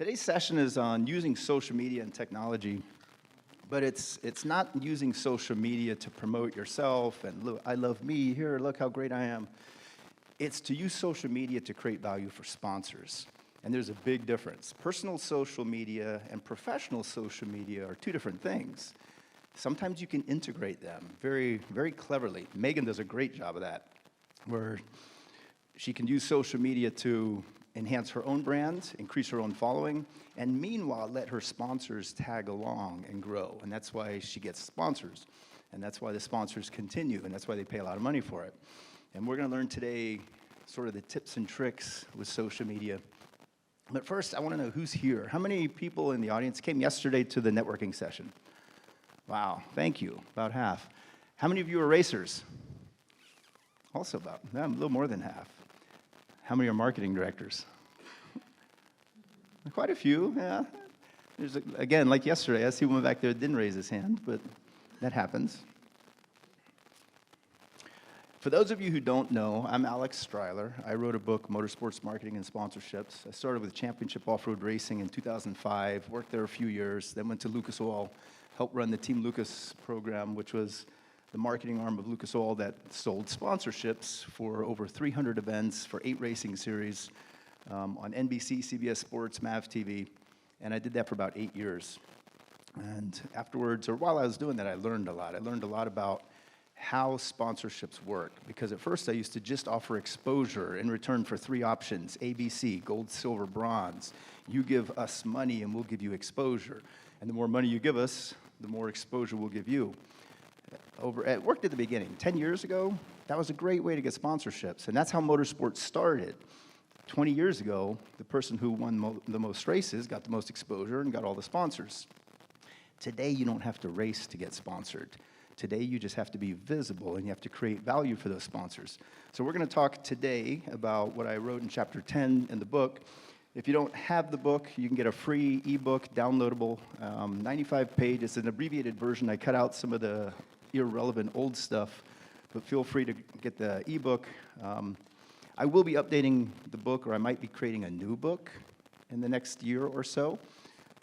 Today's session is on using social media and technology, but it's not using social media to promote yourself and look, I love me, here, look how great I am. It's to use social media to create value for sponsors. And there's a big difference. Personal social media and professional social media are two different things. Sometimes you can integrate them very, very cleverly. Megan does a great job of that, where she can use social media to enhance her own brand, increase her own following, and meanwhile let her sponsors tag along and grow. And that's why she gets sponsors. And that's why the sponsors continue, and that's why they pay a lot of money for it. And we're gonna learn today sort of the tips and tricks with social media. But first, I wanna know who's here. How many people in the audience came yesterday to the networking session? Wow, thank you, about half. How many of you are racers? Also about, a little more than half. How many are marketing directors? Quite a few, yeah. There's again, like yesterday, I see one back there that didn't raise his hand, but that happens. For those of you who don't know, I'm Alex Stryler. I wrote a book, Motorsports Marketing and Sponsorships. I started with Championship Off-Road Racing in 2005, worked there a few years, then went to Lucas Oil, helped run the Team Lucas program, which was the marketing arm of Lucas Oil that sold sponsorships for over 300 events for 8 racing series on NBC, CBS Sports, MAV TV, and I did that for about 8 years. And afterwards, or while I was doing that, I learned a lot. I learned a lot about how sponsorships work, because at first I used to just offer exposure in return for 3 options, ABC, gold, silver, bronze. You give us money and we'll give you exposure. And the more money you give us, the more exposure we'll give you. It worked at the beginning. 10 years ago, that was a great way to get sponsorships, and that's how motorsports started. 20 years ago, the person who won the most races got the most exposure and got all the sponsors. Today, you don't have to race to get sponsored. Today, you just have to be visible, and you have to create value for those sponsors. So we're going to talk today about what I wrote in chapter 10 in the book. If you don't have the book, you can get a free ebook, downloadable, 95 pages. It's an abbreviated version. I cut out some of the irrelevant old stuff, but feel free to get the ebook. I will be updating the book, or I might be creating a new book in the next year or so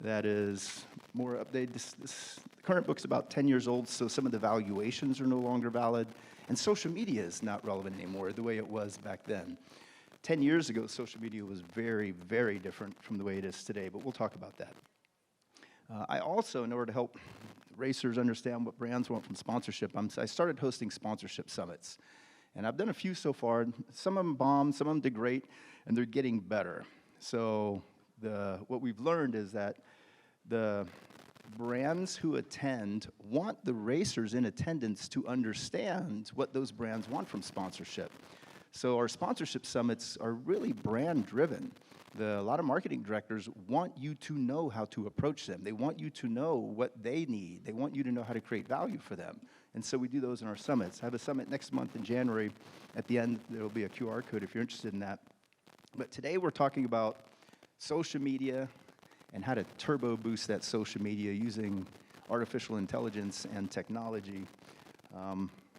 that is more updated. This current book's about 10 years old, so some of the valuations are no longer valid, and social media is not relevant anymore the way it was back then. 10 years ago, social media was very, very different from the way it is today, but we'll talk about that. I also, in order to help racers understand what brands want from sponsorship, I started hosting sponsorship summits. And I've done a few so far. Some of them bombed, some of them did great, and they're getting better. So what we've learned is that the brands who attend want the racers in attendance to understand what those brands want from sponsorship. So our sponsorship summits are really brand-driven. A lot of marketing directors want you to know how to approach them. They want you to know what they need. They want you to know how to create value for them. And so we do those in our summits. I have a summit next month in January. At the end, there will be a QR code if you're interested in that. But today we're talking about social media and how to turbo boost that social media using artificial intelligence and technology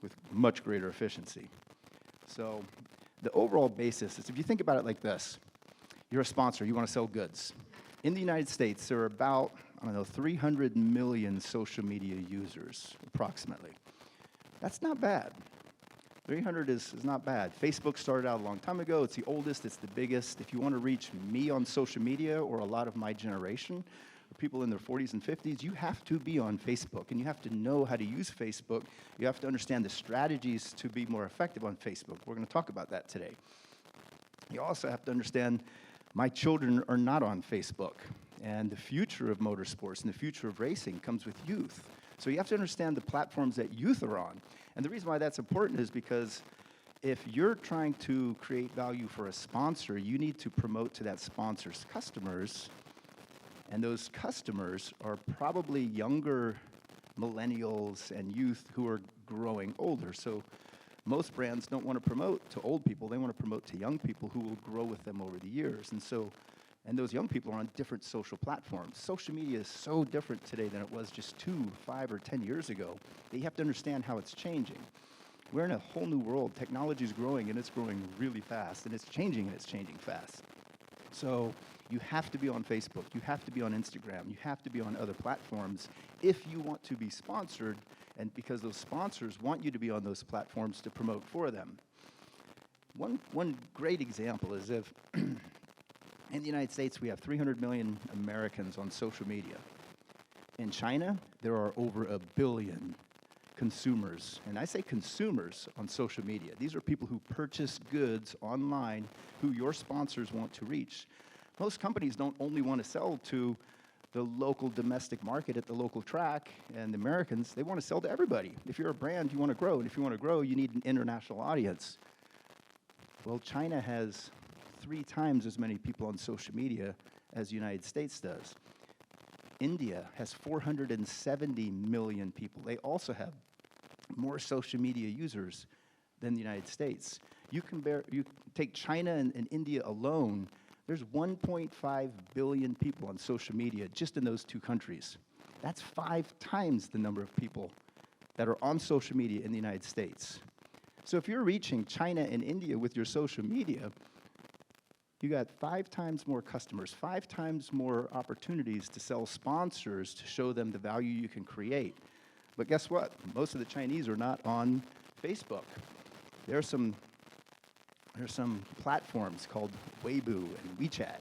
with much greater efficiency. So the overall basis is, if you think about it like this, you're a sponsor, you want to sell goods. In the United States, there are about, 300 million social media users, approximately. That's not bad. 300 is not bad. Facebook started out a long time ago. It's the oldest, it's the biggest. If you want to reach me on social media, or a lot of my generation, or people in their 40s and 50s, you have to be on Facebook, and you have to know how to use Facebook. You have to understand the strategies to be more effective on Facebook. We're going to talk about that today. You also have to understand my children are not on Facebook, and the future of motorsports and the future of racing comes with youth. So you have to understand the platforms that youth are on. And the reason why that's important is because if you're trying to create value for a sponsor, you need to promote to that sponsor's customers, and those customers are probably younger millennials and youth who are growing older. So most brands don't want to promote to old people. They want to promote to young people who will grow with them over the years. And those young people are on different social platforms. Social media is so different today than it was just 2, 5, or 10 years ago that you have to understand how it's changing. We're in a whole new world. Technology is growing, and it's growing really fast, and it's changing fast. So You have to be on Facebook. You have to be on Instagram. You have to be on other platforms if you want to be sponsored, and because those sponsors want you to be on those platforms to promote for them. One great example is if in the United States we have 300 million Americans on social media. In China, there are over 1 billion consumers, and I say consumers on social media. These are people who purchase goods online who your sponsors want to reach. Most companies don't only want to sell to the local domestic market at the local track, and the Americans, they want to sell to everybody. If you're a brand, you want to grow, and if you want to grow, you need an international audience. Well, China has 3 times as many people on social media as the United States does. India has 470 million people. They also have more social media users than the United States. You take China and India alone, there's 1.5 billion people on social media just in those 2 countries. That's 5 times the number of people that are on social media in the United States. So if you're reaching China and India with your social media, you got 5 times more customers, 5 times more opportunities to sell sponsors to show them the value you can create. But guess what? Most of the Chinese are not on Facebook. There's some platforms called Weibo and WeChat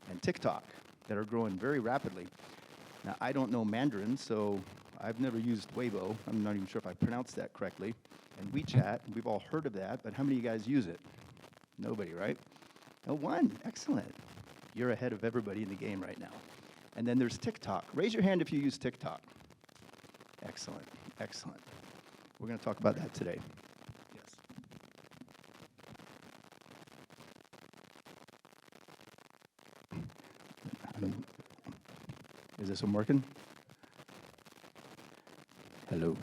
and TikTok that are growing very rapidly. Now, I don't know Mandarin, so I've never used Weibo. I'm not even sure if I pronounced that correctly. And WeChat, we've all heard of that, but how many of you guys use it? Nobody, right? No, 1. Excellent. You're ahead of everybody in the game right now. And then there's TikTok. Raise your hand if you use TikTok. Excellent. Excellent. We're going to talk about that today. Yes. Is this one working? Hello.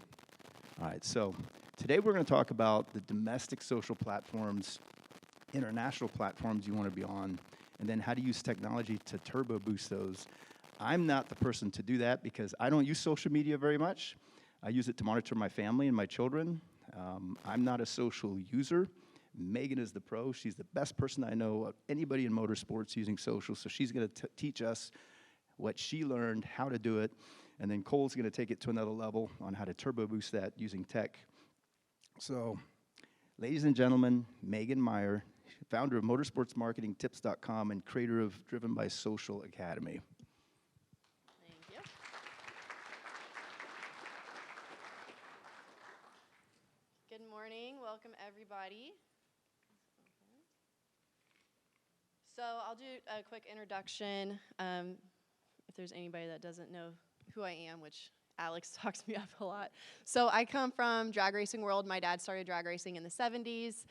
All right, so today we're going to talk about the domestic social platforms, international platforms you want to be on, and then how to use technology to turbo boost those. I'm not the person to do that because I don't use social media very much. I use it to monitor my family and my children. I'm not a social user. Megan is the pro. She's the best person I know of anybody in motorsports using social, so she's going to teach us what she learned, how to do it, and then Cole's going to take it to another level on how to turbo boost that using tech. So, ladies and gentlemen, Megan Meyer, founder of motorsportsmarketingtips.com and creator of Driven by Social Academy. Thank you. Good morning. Welcome, everybody. So I'll do a quick introduction. If there's anybody that doesn't know who I am, which Alex talks me up a lot. So I come from drag racing world. My dad started drag racing in the 70s.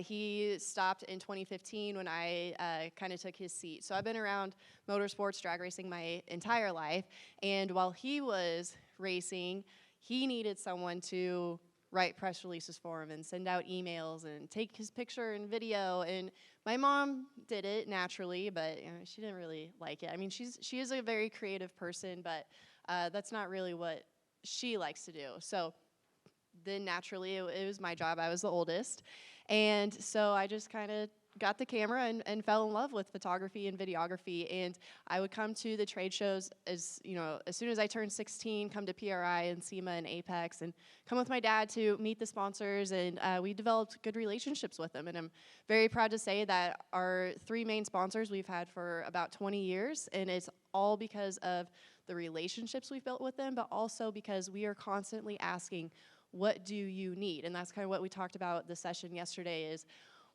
He stopped in 2015 when I kind of took his seat. So I've been around motorsports, drag racing my entire life. And while he was racing, he needed someone to write press releases for him and send out emails and take his picture and video. And my mom did it naturally, but she didn't really like it. I mean, she is a very creative person, but that's not really what she likes to do. So then naturally, it was my job. I was the oldest. And so I just kind of got the camera and fell in love with photography and videography. And I would come to the trade shows as soon as I turned 16, come to PRI and SEMA and Apex, and come with my dad to meet the sponsors. And we developed good relationships with them. And I'm very proud to say that our 3 main sponsors we've had for about 20 years. And it's all because of the relationships we've built with them, but also because we are constantly asking, what do you need? And that's kind of what we talked about the session yesterday is,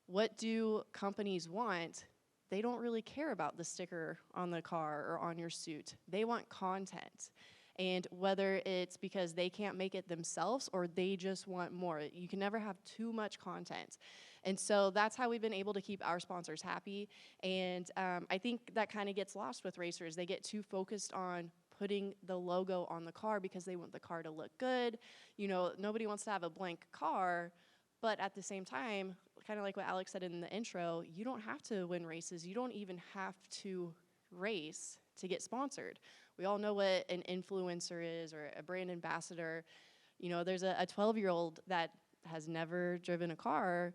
what do companies want? They don't really care about the sticker on the car or on your suit. They want content. And whether it's because they can't make it themselves or they just want more, you can never have too much content. And so that's how we've been able to keep our sponsors happy. And I think that kind of gets lost with racers. They get too focused on putting the logo on the car because they want the car to look good. Nobody wants to have a blank car, but at the same time, kind of like what Alex said in the intro, you don't have to win races. You don't even have to race to get sponsored. We all know what an influencer is or a brand ambassador. There's a 12-year-old that has never driven a car,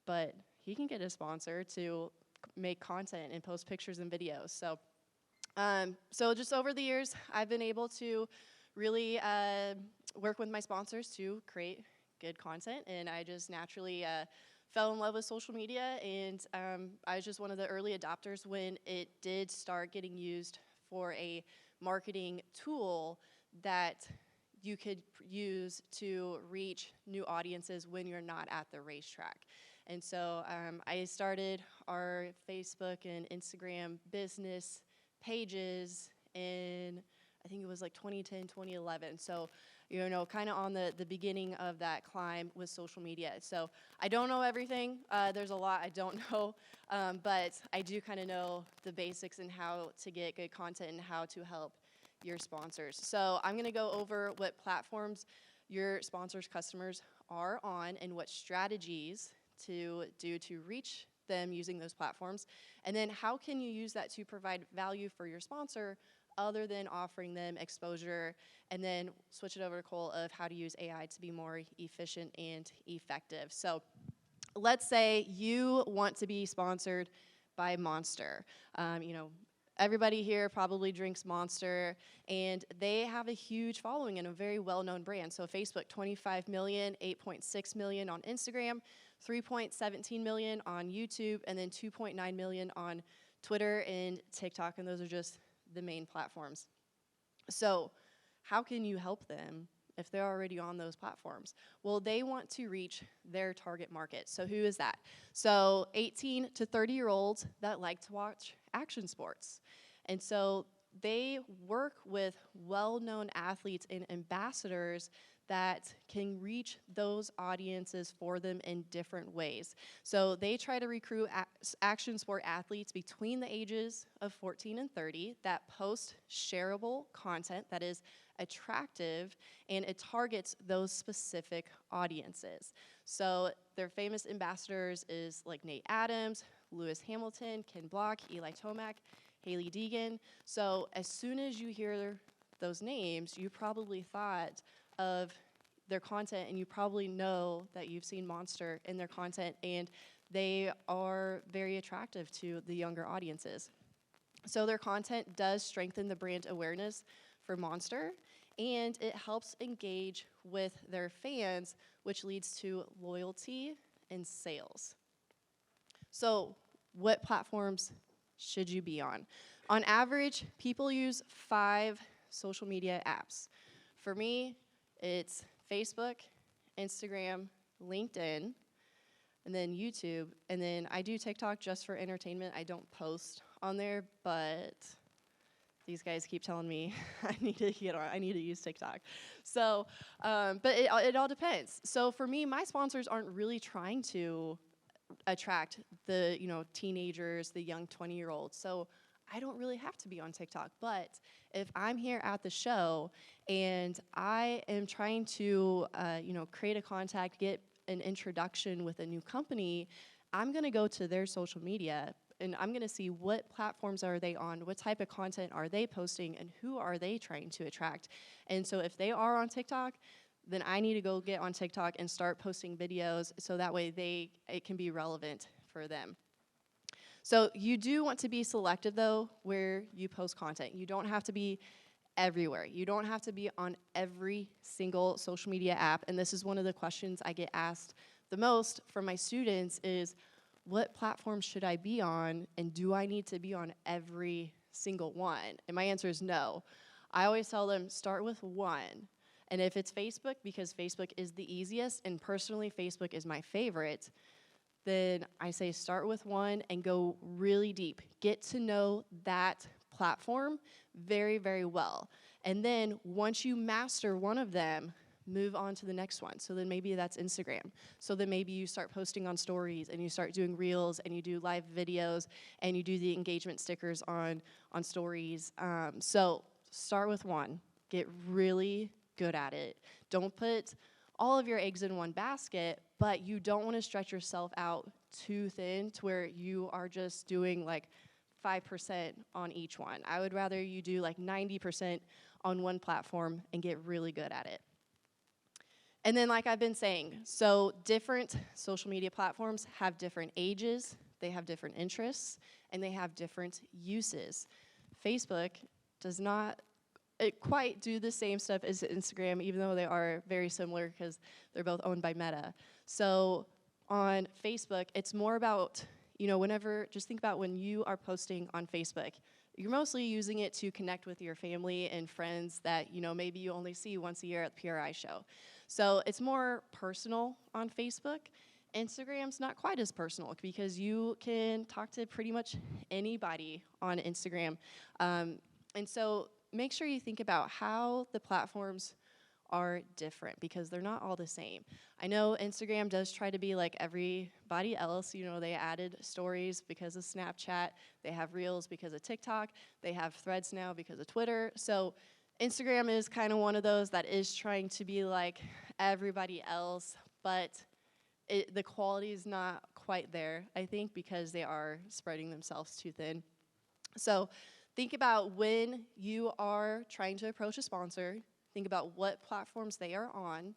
but he can get a sponsor to make content and post pictures and videos. So just over the years, I've been able to really work with my sponsors to create good content, and I just naturally fell in love with social media, and I was just one of the early adopters when it did start getting used for a marketing tool that you could use to reach new audiences when you're not at the racetrack. And so I started our Facebook and Instagram business pages in, I think it was like 2010, 2011. So, you know, kind of on the beginning of that climb with social media. So I don't know everything. There's a lot I don't know, but I do kind of know the basics and how to get good content and how to help your sponsors. So I'm going to go over what platforms your sponsors' customers are on and what strategies to do to reach them using those platforms. And then how can you use that to provide value for your sponsor other than offering them exposure, and then switch it over to Cole of how to use AI to be more efficient and effective. So let's say you want to be sponsored by Monster. You know, everybody here probably drinks Monster, and they have a huge following and a very well-known brand. So Facebook, 25 million, 8.6 million on Instagram, 3.17 million on YouTube, and then 2.9 million on Twitter and TikTok, and those are just the main platforms. So how can you help them if they're already on those platforms? Well, they want to reach their target market. So who is that? So 18 to 30-year-olds that like to watch action sports. And so they work with well-known athletes and ambassadors that can reach those audiences for them in different ways. So they try to recruit action sport athletes between the ages of 14 and 30 that post shareable content that is attractive, and it targets those specific audiences. So their famous ambassadors is like Nate Adams, Lewis Hamilton, Ken Block, Eli Tomac, Haley Deegan. So as soon as you hear those names, you probably thought of their content, and you probably know that you've seen Monster in their content, and they are very attractive to the younger audiences. So their content does strengthen the brand awareness for Monster, and it helps engage with their fans, which leads to loyalty and sales. So what platforms should you be on? On average, people use 5 social media apps. For me, it's Facebook, Instagram, LinkedIn, and then YouTube. And then I do TikTok just for entertainment. I don't post on there, but these guys keep telling me I need to get on. I need to use TikTok. So, but it all depends. So for me, my sponsors aren't really trying to attract the teenagers, the young 20-year-olds. So I don't really have to be on TikTok. But if I'm here at the show and I am trying to create a contact, get an introduction with a new company, I'm going to go to their social media and I'm going to see what platforms are they on, what type of content are they posting, and who are they trying to attract. And so if they are on TikTok, then I need to go get on TikTok and start posting videos so that way it can be relevant for them. So you do want to be selective, though, where you post content. You don't have to be everywhere. You don't have to be on every single social media app. And this is one of the questions I get asked the most from my students is, what platform should I be on, and do I need to be on every single one? And my answer is no. I always tell them, start with one. And if it's Facebook, because Facebook is the easiest, and personally Facebook is my favorite, then I say start with one and go really deep. Get to know that platform very, very well. And then once you master one of them, move on to the next one. So then maybe that's Instagram. So then maybe you start posting on stories and you start doing reels and you do live videos and you do the engagement stickers on stories. So start with one. Get really good at it. Don't put all of your eggs in one basket, but you don't want to stretch yourself out too thin to where you are just doing like 5% on each one. I would rather you do like 90% on one platform and get really good at it. And then like I've been saying, so different social media platforms have different ages, they have different interests, and they have different uses. Facebook does not quite do the same stuff as Instagram, even though they are very similar because they're both owned by Meta. So on Facebook, it's more about, just think about when you are posting on Facebook, you're mostly using it to connect with your family and friends that, maybe you only see once a year at the PRI show. So it's more personal on Facebook. Instagram's not quite as personal because you can talk to pretty much anybody on Instagram. And so make sure you think about how the platforms are different because they're not all the same. I know Instagram does try to be like everybody else. They added stories because of Snapchat. They have Reels because of TikTok. They have Threads now because of Twitter. So Instagram is kind of one of those that is trying to be like everybody else, but the quality is not quite there, I think, because they are spreading themselves too thin. So think about when you are trying to approach a sponsor, think about what platforms they are on,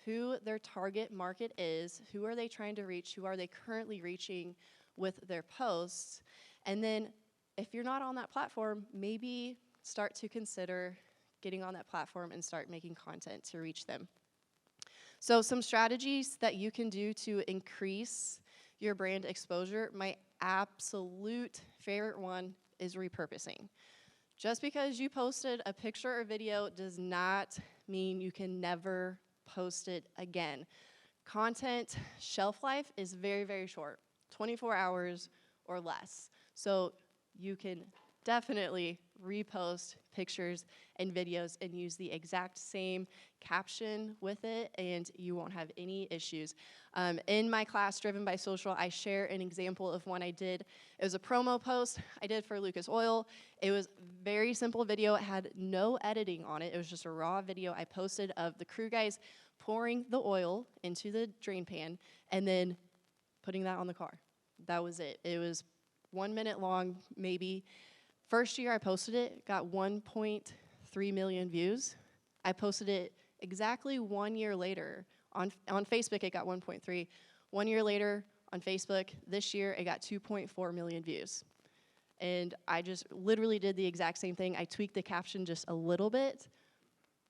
who their target market is, who are they trying to reach, who are they currently reaching with their posts, and then if you're not on that platform, maybe start to consider getting on that platform and start making content to reach them. So some strategies that you can do to increase your brand exposure, my absolute favorite one is repurposing. Just because you posted a picture or video does not mean you can never post it again. Content shelf life is very, very short, 24 hours or less. So you can definitely repost pictures and videos and use the exact same caption with it, and you won't have any issues. In my class, Driven by Social, I share an example of one I did. It was a promo post I did for Lucas Oil. It was a very simple video. It had no editing on it. It was just a raw video I posted of the crew guys pouring the oil into the drain pan and then putting that on the car. That was it. It was 1 minute long, maybe. First year I posted it, got 1.3 million views. I posted it exactly 1 year later. On Facebook, it got 1.3. 1 year later on Facebook, this year, it got 2.4 million views. And I just literally did the exact same thing. I tweaked the caption just a little bit,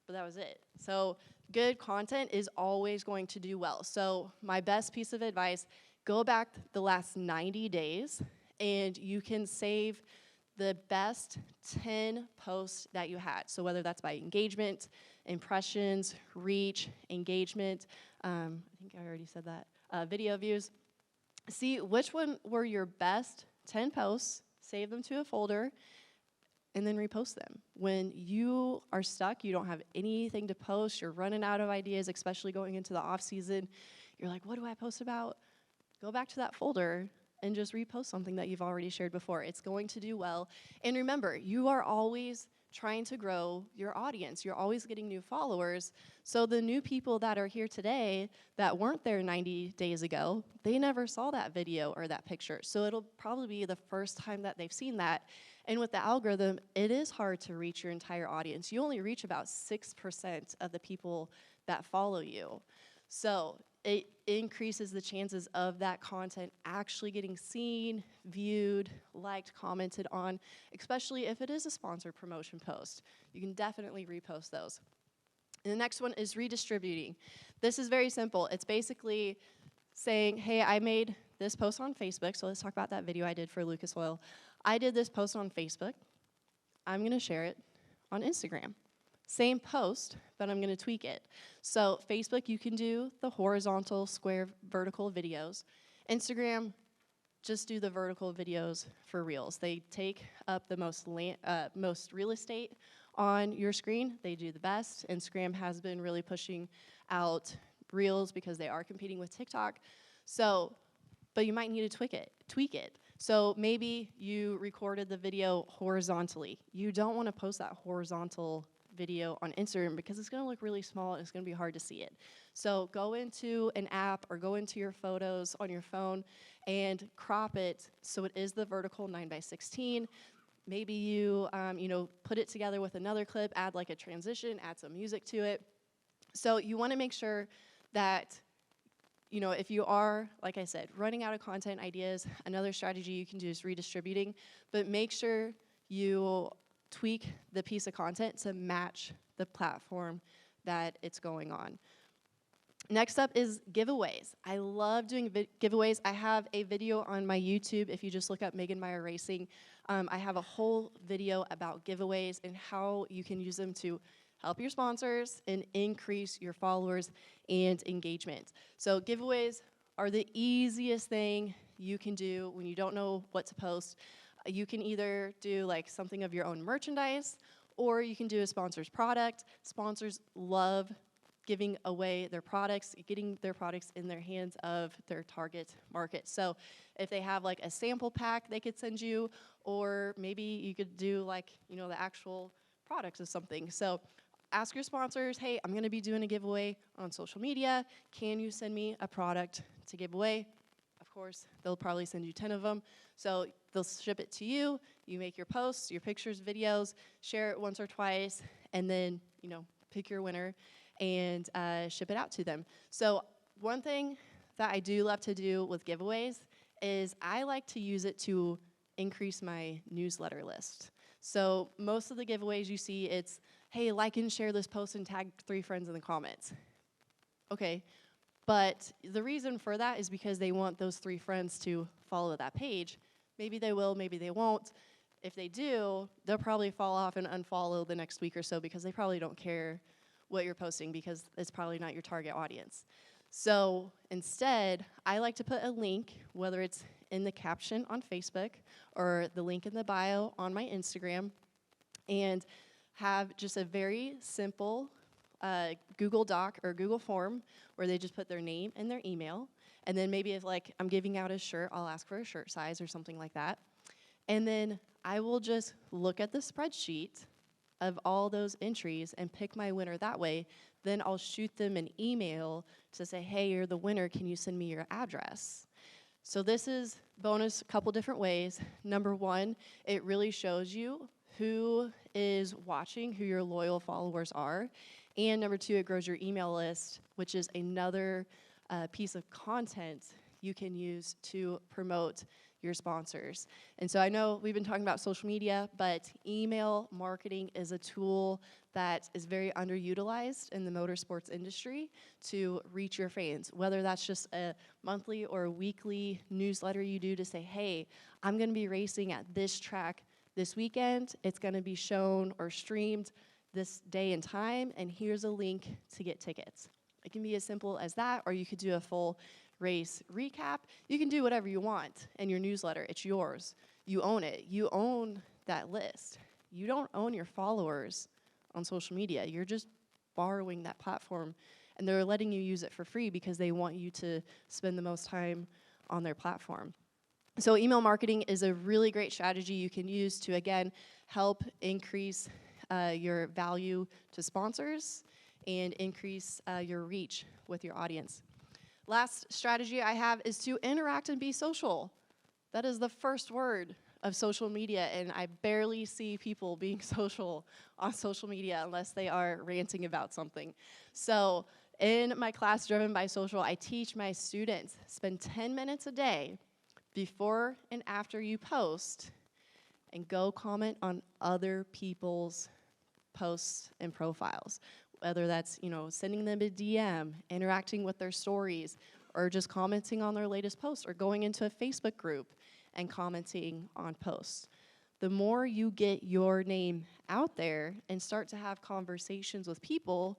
but that was it. So good content is always going to do well. So my best piece of advice, go back the last 90 days, and you can save the best 10 posts that you had. So whether that's by engagement, impressions, reach, engagement, I think I already said that, video views. See which one were your best 10 posts, save them to a folder, and then repost them. When you are stuck, you don't have anything to post, you're running out of ideas, especially going into the off season, you're like, what do I post about? Go back to that folder and just repost something that you've already shared before. It's going to do well. And remember, you are always trying to grow your audience. You're always getting new followers. So the new people that are here today that weren't there 90 days ago, they never saw that video or that picture. So it'll probably be the first time that they've seen that. And with the algorithm, it is hard to reach your entire audience. You only reach about 6% of the people that follow you. So it increases the chances of that content actually getting seen, viewed, liked, commented on, especially if it is a sponsored promotion post. You can definitely repost those. And the next one is redistributing. This is very simple. It's basically saying, hey, I made this post on Facebook, so let's talk about that video I did for Lucas Oil. I did this post on Facebook. I'm gonna share it on Instagram. Same post, but I'm gonna tweak it. So Facebook, you can do the horizontal, square, vertical videos. Instagram, just do the vertical videos for Reels. They take up the most real estate on your screen. They do the best. Instagram has been really pushing out Reels because they are competing with TikTok. So, but you might need to tweak it. So maybe you recorded the video horizontally. You don't wanna post that horizontal video on Instagram because it's gonna look really small and it's gonna be hard to see it. So go into an app or go into your photos on your phone and crop it so it is the vertical 9:16. Maybe you put it together with another clip, add like a transition, add some music to it. So you wanna make sure that you know, if you are, like I said, running out of content ideas, another strategy you can do is redistributing, but make sure you tweak the piece of content to match the platform that it's going on. Next up is giveaways. I love doing giveaways. I have a video on my YouTube. If you just look up Megan Meyer Racing, I have a whole video about giveaways and how you can use them to help your sponsors and increase your followers and engagement. So giveaways are the easiest thing you can do when you don't know what to post. You can either do like something of your own merchandise, or you can do a sponsor's product. Sponsors love giving away their products, getting their products in their hands of their target market. So if they have like a sample pack they could send you, or maybe you could do like, you know, the actual products of something. So ask your sponsors, hey, I'm gonna be doing a giveaway on social media. Can you send me a product to give away? Of course, they'll probably send you 10 of them. So they'll ship it to you. You make your posts, your pictures, videos, share it once or twice, and then, you know, pick your winner and ship it out to them. So one thing that I do love to do with giveaways is I like to use it to increase my newsletter list. So most of the giveaways you see, it's, hey, like and share this post and tag 3 friends in the comments. Okay, but the reason for that is because they want those 3 friends to follow that page. Maybe they will, maybe they won't. If they do, they'll probably fall off and unfollow the next week or so because they probably don't care what you're posting because it's probably not your target audience. So instead, I like to put a link, whether it's in the caption on Facebook or the link in the bio on my Instagram, and have just a very simple Google Doc or Google form where they just put their name and their email. And then maybe if like I'm giving out a shirt, I'll ask for a shirt size or something like that. And then I will just look at the spreadsheet of all those entries and pick my winner that way. Then I'll shoot them an email to say, hey, you're the winner, can you send me your address? So this is bonus a couple different ways. Number one, it really shows you who is watching, who your loyal followers are. And number two, it grows your email list, which is another piece of content you can use to promote your sponsors. And so I know we've been talking about social media, but email marketing is a tool that is very underutilized in the motorsports industry to reach your fans, whether that's just a monthly or a weekly newsletter you do to say, hey, I'm gonna be racing at this track this weekend. It's gonna be shown or streamed this day and time, and here's a link to get tickets. It can be as simple as that, or you could do a full race recap. You can do whatever you want in your newsletter. It's yours. You own it. You own that list. You don't own your followers on social media. You're just borrowing that platform, and they're letting you use it for free because they want you to spend the most time on their platform. So email marketing is a really great strategy you can use to, again, help increase your value to sponsors and increase your reach with your audience. Last strategy I have is to interact and be social. That is the first word of social media, and I barely see people being social on social media unless they are ranting about something. So in my class, Driven by Social, I teach my students, spend 10 minutes a day before and after you post, and go comment on other people's posts and profiles. Whether that's, you know, sending them a DM, interacting with their stories, or just commenting on their latest post, or going into a Facebook group and commenting on posts. The more you get your name out there and start to have conversations with people,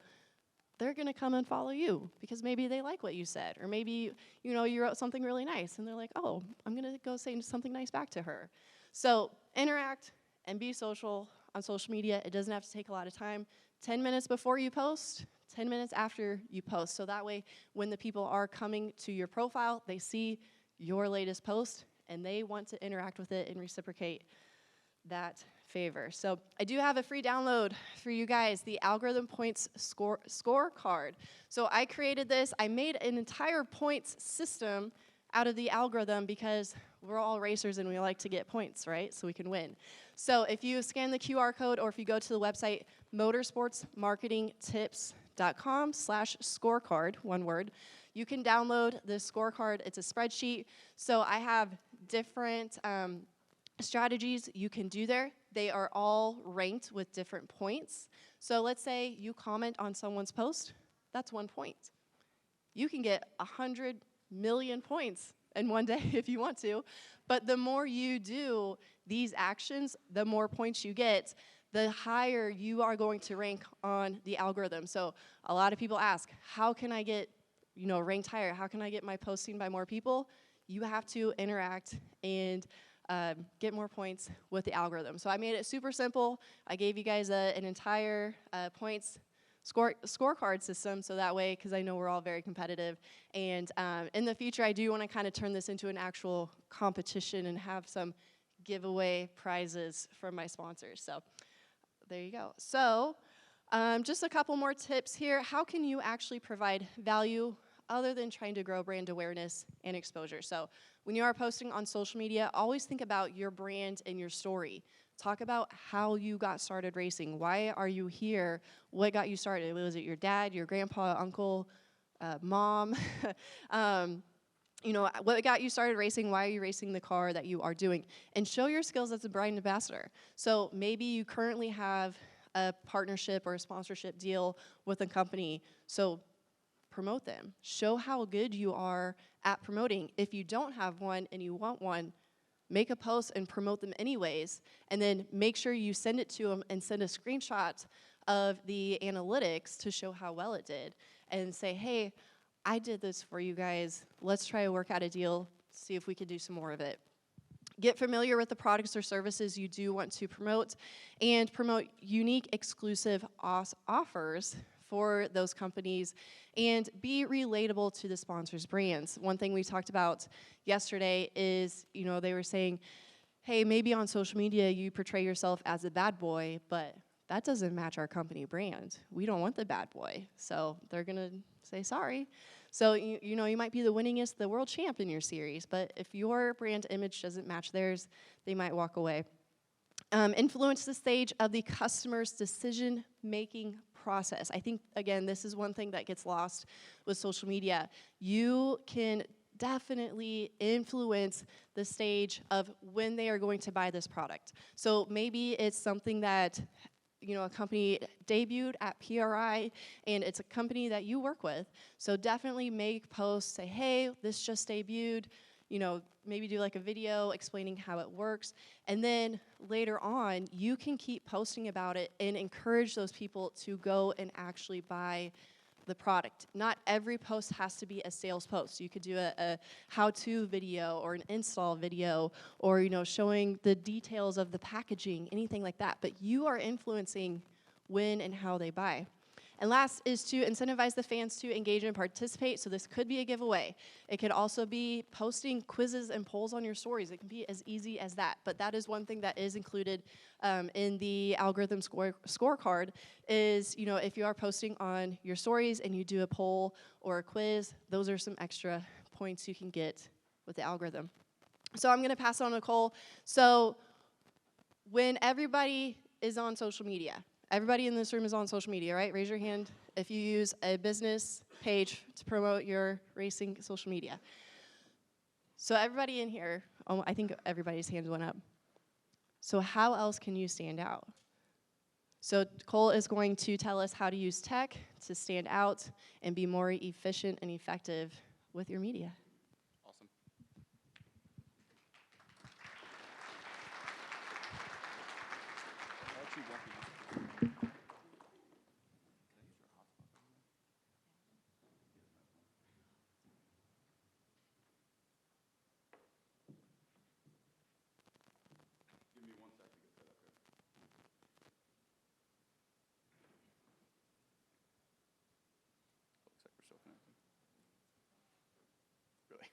they're gonna come and follow you because maybe they like what you said, or maybe, you know, you wrote something really nice and they're like, oh, I'm gonna go say something nice back to her. So interact and be social on social media. It doesn't have to take a lot of time. 10 minutes before you post, 10 minutes after you post. So that way, when the people are coming to your profile, they see your latest post and they want to interact with it and reciprocate that favor. So I do have a free download for you guys, the Algorithm Points Scorecard. So I created this. I made an entire points system out of the algorithm because we're all racers and we like to get points, right? So we can win. So if you scan the QR code or if you go to the website motorsportsmarketingtips.com/scorecard, one word, you can download the scorecard. It's a spreadsheet. So I have different strategies you can do there. They are all ranked with different points. So let's say you comment on someone's post, that's 1 point. You can get 100 million points in one day if you want to, but the more you do these actions, the more points you get, the higher you are going to rank on the algorithm. So a lot of people ask, how can I get ranked higher? How can I get my post seen by more people? You have to interact and get more points with the algorithm. So I made it super simple. I gave you guys an entire points scorecard system, so that way, because I know we're all very competitive. And in the future, I do want to kind of turn this into an actual competition and have some giveaway prizes from my sponsors. So there you go. So just a couple more tips here. How can you actually provide value other than trying to grow brand awareness and exposure? So when you are posting on social media, always think about your brand and your story. Talk about how you got started racing. Why are you here? What got you started? Was it your dad, your grandpa, uncle, mom? What got you started racing? Why are you racing the car that you are doing? And show your skills as a brand ambassador. So maybe you currently have a partnership or a sponsorship deal with a company. So promote them. Show how good you are at promoting. If you don't have one and you want one, make a post and promote them anyways, and then make sure you send it to them and send a screenshot of the analytics to show how well it did, and say, hey, I did this for you guys. Let's try to work out a deal, see if we can do some more of it. Get familiar with the products or services you do want to promote, and promote unique exclusive offers for those companies, and be relatable to the sponsors' brands. One thing we talked about yesterday is, they were saying, hey, maybe on social media you portray yourself as a bad boy, but that doesn't match our company brand. We don't want the bad boy. So they're gonna say sorry. So you might be the winningest, the world champ in your series, but if your brand image doesn't match theirs, they might walk away. Influence the stage of the customer's decision-making process. I think, again, this is one thing that gets lost with social media. You can definitely influence the stage of when they are going to buy this product. So maybe it's something that a company debuted at PRI, and it's a company that you work with. So definitely make posts, say, hey, this just debuted, maybe do like a video explaining how it works. And then later on, you can keep posting about it and encourage those people to go and actually buy the product. Not every post has to be a sales post. You could do a how-to video or an install video, or showing the details of the packaging, anything like that. But you are influencing when and how they buy. And last is to incentivize the fans to engage and participate. So this could be a giveaway. It could also be posting quizzes and polls on your stories. It can be as easy as that. But that is one thing that is included in the algorithm scorecard is, if you are posting on your stories and you do a poll or a quiz, those are some extra points you can get with the algorithm. So I'm going to pass it on to Nicole. So when everybody is on social media, everybody in this room is on social media, right? Raise your hand if you use a business page to promote your racing social media. So everybody in here, I think everybody's hands went up. So how else can you stand out? So Cole is going to tell us how to use tech to stand out and be more efficient and effective with your media. Awesome. Give me 1 second to get set up here. Looks like we're still connected. Really?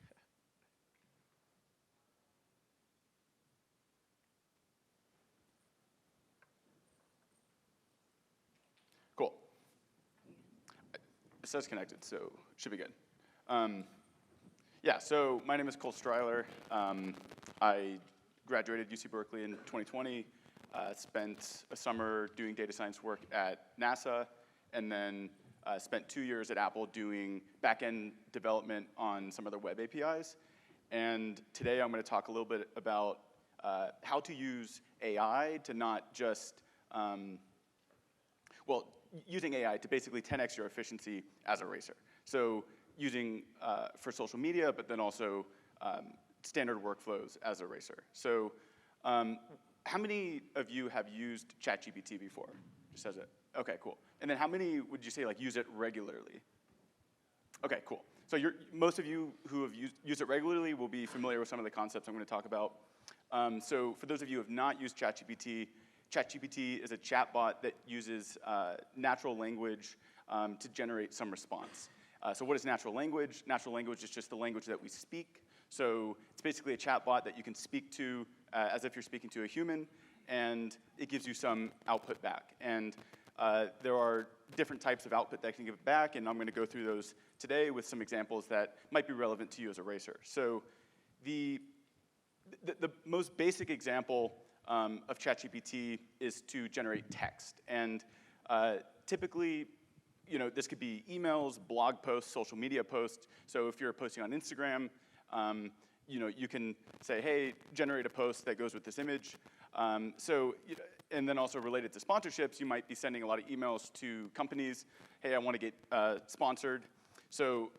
Cool. It says connected, so it should be good. Yeah, so my name is Cole Stryler. I graduated UC Berkeley in 2020, spent a summer doing data science work at NASA, and then spent 2 years at Apple doing back-end development on some of their web APIs. And today I'm going to talk a little bit about how to use AI to not just, using AI to basically 10x your efficiency as a racer. So using for social media, but then also standard workflows as a racer. So how many of you have used ChatGPT before? Just as a, okay, cool. And then how many would you say like use it regularly? Okay, cool. So most of you who have used it regularly will be familiar with some of the concepts I'm going to talk about. So for those of you who have not used ChatGPT, ChatGPT is a chatbot that uses natural language to generate some response. So what is natural language? Natural language is just the language that we speak. So it's basically a chatbot that you can speak to as if you're speaking to a human, and it gives you some output back. And there are different types of output that can give back, and I'm going to go through those today with some examples that might be relevant to you as a racer. So the most basic example of ChatGPT is to generate text. And typically, this could be emails, blog posts, social media posts. So if you're posting on Instagram, you can say, hey, generate a post that goes with this image. And then also related to sponsorships, you might be sending a lot of emails to companies. Hey, I want to get sponsored. So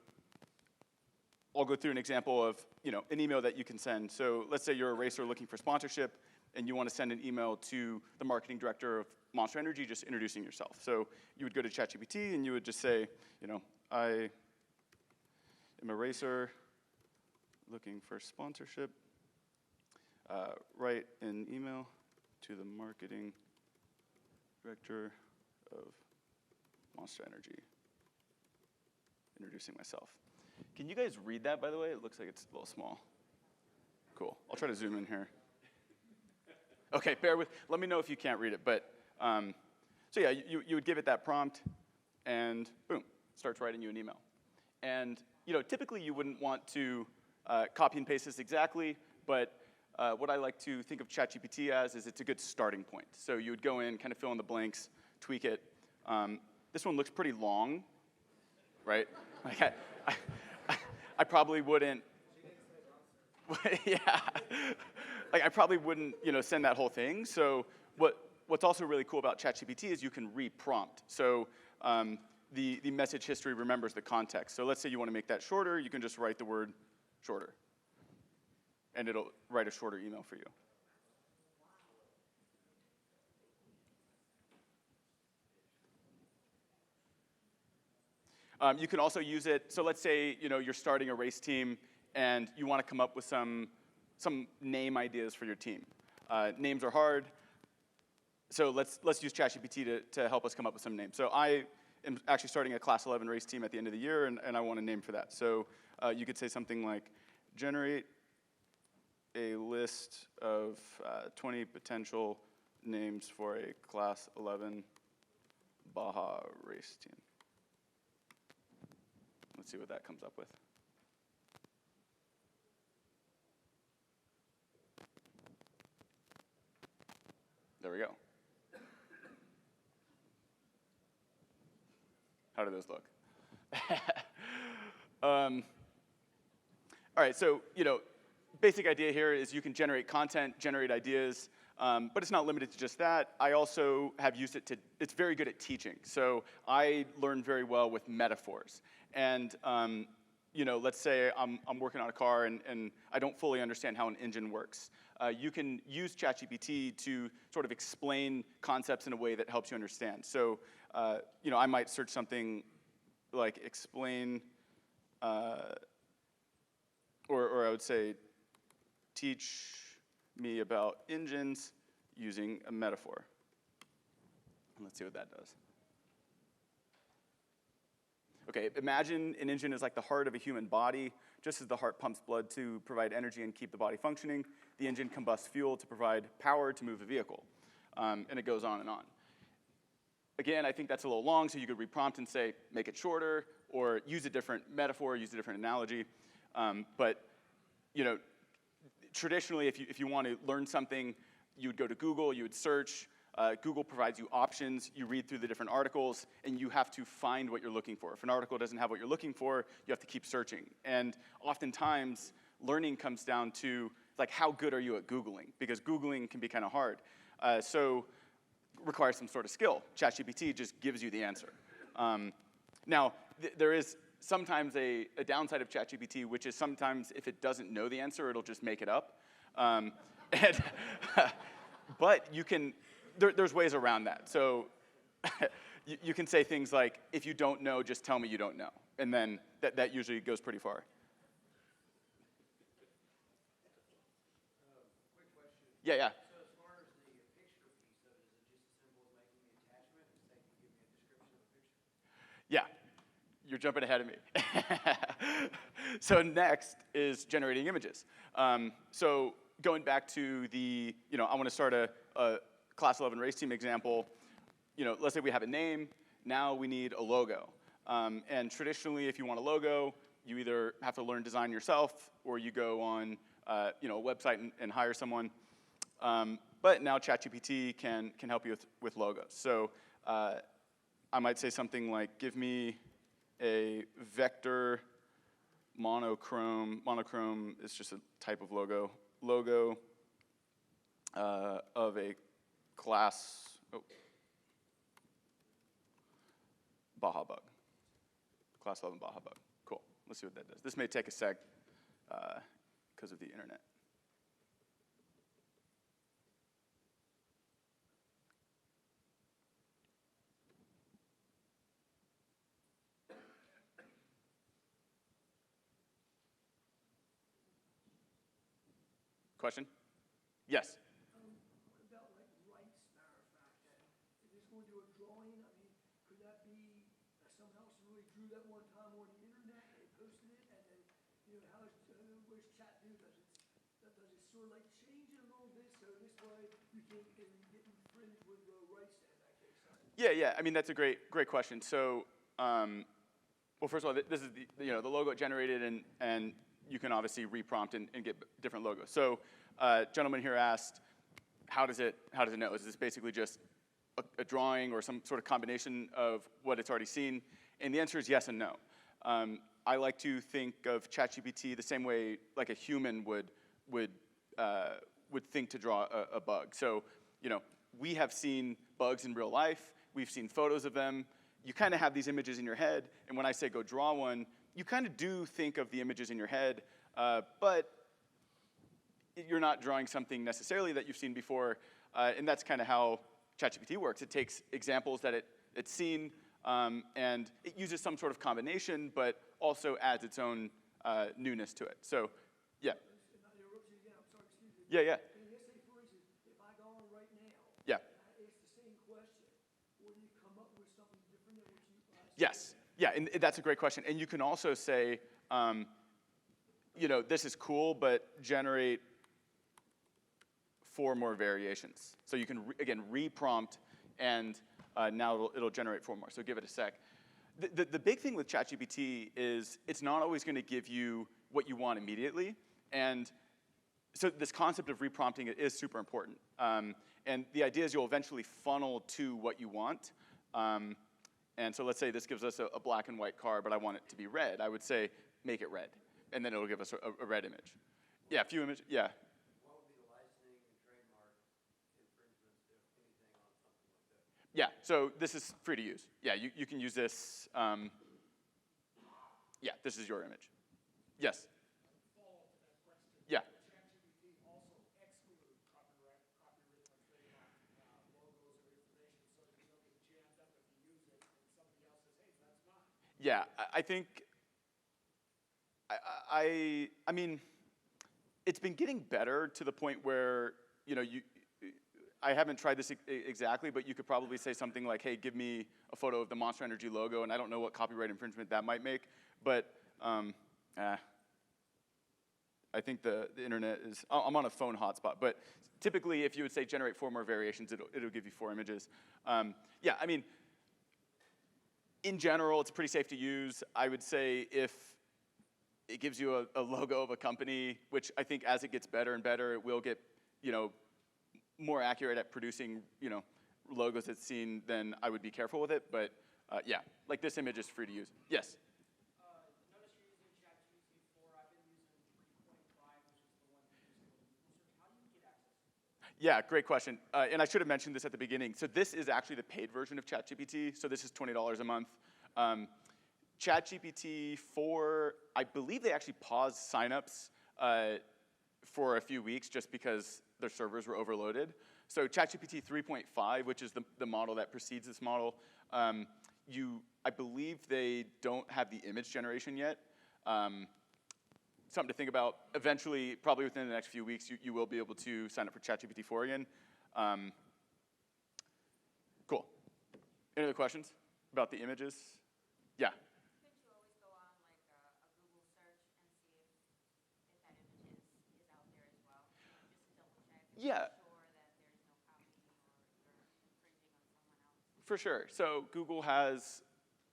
I'll go through an example of an email that you can send. So let's say you're a racer looking for sponsorship, and you want to send an email to the marketing director of Monster Energy, just introducing yourself. So you would go to ChatGPT, and you would just say, I am a racer looking for sponsorship. Write an email to the marketing director of Monster Energy, introducing myself. Can you guys read that, by the way? It looks like it's a little small. Cool. I'll try to zoom in here. Okay, let me know if you can't read it. But, so yeah, you would give it that prompt, and boom, it starts writing you an email. And, typically you wouldn't want to copy and paste this exactly, but what I like to think of ChatGPT as is it's a good starting point. So you would go in, kind of fill in the blanks, tweak it. This one looks pretty long, right? Like I probably wouldn't, yeah. Like I probably wouldn't, send that whole thing. So what's also really cool about ChatGPT is you can re-prompt. So the message history remembers the context. So let's say you want to make that shorter, you can just write the word shorter, and it'll write a shorter email for you. You can also use it, so let's say you're starting a race team and you want to come up with some name ideas for your team. Names are hard, so let's use ChatGPT to help us come up with some names. So I am actually starting a Class 11 race team at the end of the year, and I want a name for that. So you could say something like, generate a list of 20 potential names for a Class 11 Baja race team. Let's see what that comes up with. There we go. How do those look? All right, so basic idea here is you can generate content, generate ideas, but it's not limited to just that. I also have used it it's very good at teaching. So I learn very well with metaphors. And let's say I'm working on a car and I don't fully understand how an engine works. You can use ChatGPT to sort of explain concepts in a way that helps you understand. So, I might search something like explain, or I would say teach me about engines using a metaphor. Let's see what that does. Okay, imagine an engine is like the heart of a human body. Just as the heart pumps blood to provide energy and keep the body functioning, the engine combusts fuel to provide power to move a vehicle. And it goes on and on. Again, I think that's a little long, so you could reprompt and say, make it shorter, or use a different metaphor, use a different analogy. But traditionally, if you want to learn something, you would go to Google, you would search, Google provides you options, you read through the different articles, and you have to find what you're looking for. If an article doesn't have what you're looking for, you have to keep searching. And oftentimes, learning comes down to, like, how good are you at Googling? Because Googling can be kind of hard. So requires some sort of skill. ChatGPT just gives you the answer. Now, there is sometimes a downside of ChatGPT, which is sometimes if it doesn't know the answer, it'll just make it up. But you can, there's ways around that. So you can say things like, if you don't know, just tell me you don't know. And then that usually goes pretty far. Quick question. Yeah, yeah. So as far as the picture piece of it, is it just as simple as making the attachment and saying, give me a description of the picture? Yeah, you're jumping ahead of me. So next is generating images. So going back to the, I want to start a Class 11 race team example. Let's say we have a name. Now we need a logo. And traditionally, if you want a logo, you either have to learn design yourself, or you go on a website and hire someone. But now ChatGPT can help you with logos. So I might say something like, give me a vector monochrome. Monochrome is just a type of logo. Logo of a class, Baja Bug. Class 11 Baja Bug. Cool. Let's see what that does. This may take a sec because of the internet. Question? Yes. What about like rights, matter of fact, and if it's going to do a drawing, I mean, could that be that somehow somebody drew that one time on the internet and they posted it, and then, how does, what does chat do? Does it sort of like change it a little bit, so this way you can get infringed with the rights in that case? Yeah. I mean, that's a great question. So, well, first of all, this is the logo generated, and you can obviously reprompt and get different logos. So, gentleman here asked, how does it know? Is this basically just a drawing or some sort of combination of what it's already seen? And the answer is yes and no. I like to think of ChatGPT the same way like a human would think to draw a bug. So, we have seen bugs in real life. We've seen photos of them. You kind of have these images in your head, and when I say go draw one, you kind of do think of the images in your head, but you're not drawing something necessarily that you've seen before, and that's kind of how ChatGPT works. It takes examples that it's seen, and it uses some sort of combination, but also adds its own newness to it. So, yeah. If I interrupt you again, I'm sorry, excuse me. Yeah. And let's say, for instance, if I go on right now, Yeah. and I ask the same question, will you come up with something different than what you asked? Yes. Yeah, and that's a great question. And you can also say, this is cool, but generate 4 more variations. So you can, again, reprompt, and now it'll generate 4 more. So give it a sec. The big thing with ChatGPT is it's not always going to give you what you want immediately. And so this concept of reprompting is super important. And the idea is you'll eventually funnel to what you want. And so let's say this gives us a black and white car, but I want it to be red. I would say, make it red. And then it'll give us a red image. Yeah, a few images. Yeah. What would be the licensing and trademark infringements, if anything, on something like that? Yeah, so this is free to use. Yeah, you can use this. Yeah, this is your image. Yes? Follow-up to that question. Yeah. ChatGPT also exclude copywritten or trademark logos or information so that you don't get jammed up if you use it and somebody else says, hey, that's mine. Yeah, I think, I mean, it's been getting better to the point where, I haven't tried this exactly, but you could probably say something like, hey, give me a photo of the Monster Energy logo, and I don't know what copyright infringement that might make, but I think the internet is, I'm on a phone hotspot, but typically if you would say generate 4 more variations, it'll give you 4 images. Yeah, I mean, in general, it's pretty safe to use. I would say if it gives you a logo of a company, which I think as it gets better and better, it will get, more accurate at producing, logos it's seen, then I would be careful with it. But yeah, like this image is free to use. Yes? Notice you're using ChatGPT 4. I've been using 3.5, which is the one that uses the Google search. How do you get access to it? Yeah, great question. And I should have mentioned this at the beginning. So this is actually the paid version of ChatGPT. So this is $20 a month. ChatGPT 4, I believe they actually paused signups for a few weeks just because their servers were overloaded. So ChatGPT 3.5, which is the model that precedes this model, I believe they don't have the image generation yet. Something to think about. Eventually, probably within the next few weeks, you will be able to sign up for ChatGPT 4 again. Cool. Any other questions about the images? Yeah. Couldn't you always go on like a Google search and see if that image is out there as well? Just to double check. Yeah. Sure that there's no copy or you're infringing on someone else. For sure. So Google has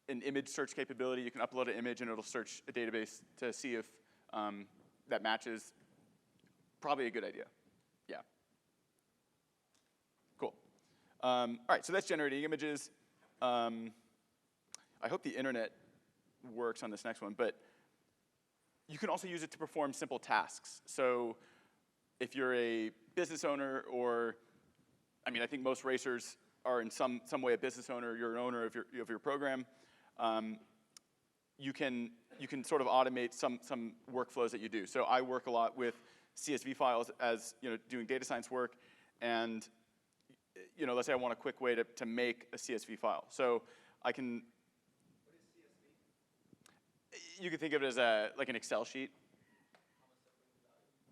an image search capability. You can upload an image and it'll search a database to see if that matches. Probably a good idea. Yeah. Cool. All right, so that's generating images. I hope the internet works on this next one, but you can also use it to perform simple tasks. So if you're a business owner or, I mean, I think most racers are in some way a business owner, you're an owner of your program, you can sort of automate some workflows that you do. So I work a lot with CSV files as doing data science work, and let's say I want a quick way to make a CSV file. So I can. What is CSV? You can think of it as like an Excel sheet.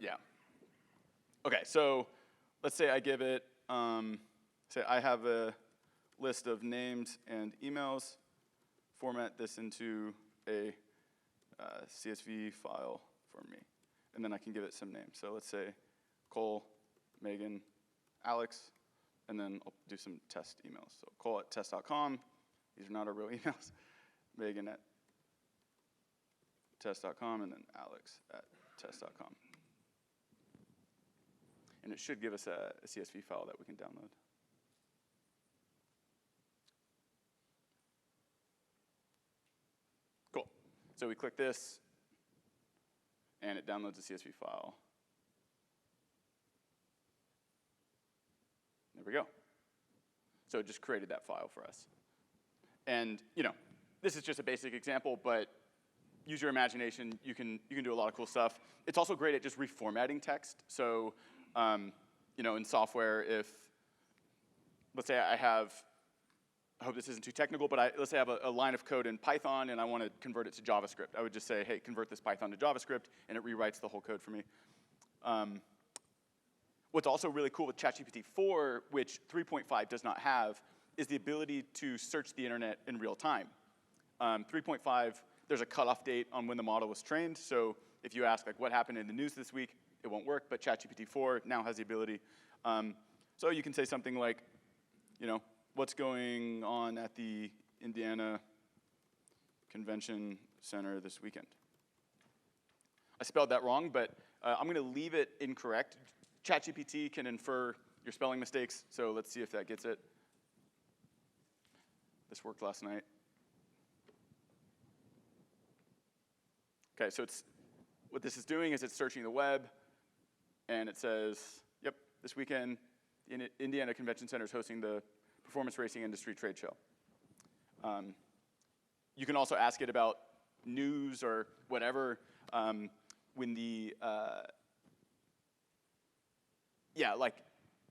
Yeah. Okay, so let's say I give it, say I have a list of names and emails, format this into a CSV file for me, and then I can give it some names. So let's say Cole, Megan, Alex, and then I'll do some test emails. So Cole at test.com, these are not our real emails, Megan at test.com, and then Alex at test.com. And it should give us a CSV file that we can download. Cool. So we click this, and it downloads a CSV file. There we go. So it just created that file for us. And this is just a basic example, but use your imagination. You can do a lot of cool stuff. It's also great at just reformatting text. So in software, if let's say I hope this isn't too technical, but let's say I have a line of code in Python and I want to convert it to JavaScript. I would just say, hey, convert this Python to JavaScript, and it rewrites the whole code for me. What's also really cool with ChatGPT 4, which 3.5 does not have, is the ability to search the internet in real time. 3.5, there's a cutoff date on when the model was trained, so if you ask, like, what happened in the news this week, it won't work, but ChatGPT 4 now has the ability. So you can say something like, what's going on at the Indiana Convention Center this weekend? I spelled that wrong, but I'm going to leave it incorrect. ChatGPT can infer your spelling mistakes, so let's see if that gets it. This worked last night. Okay, so what this is doing is it's searching the web, and it says, yep, this weekend, the Indiana Convention Center is hosting the Performance Racing Industry Trade Show. You can also ask it about news or whatever. When the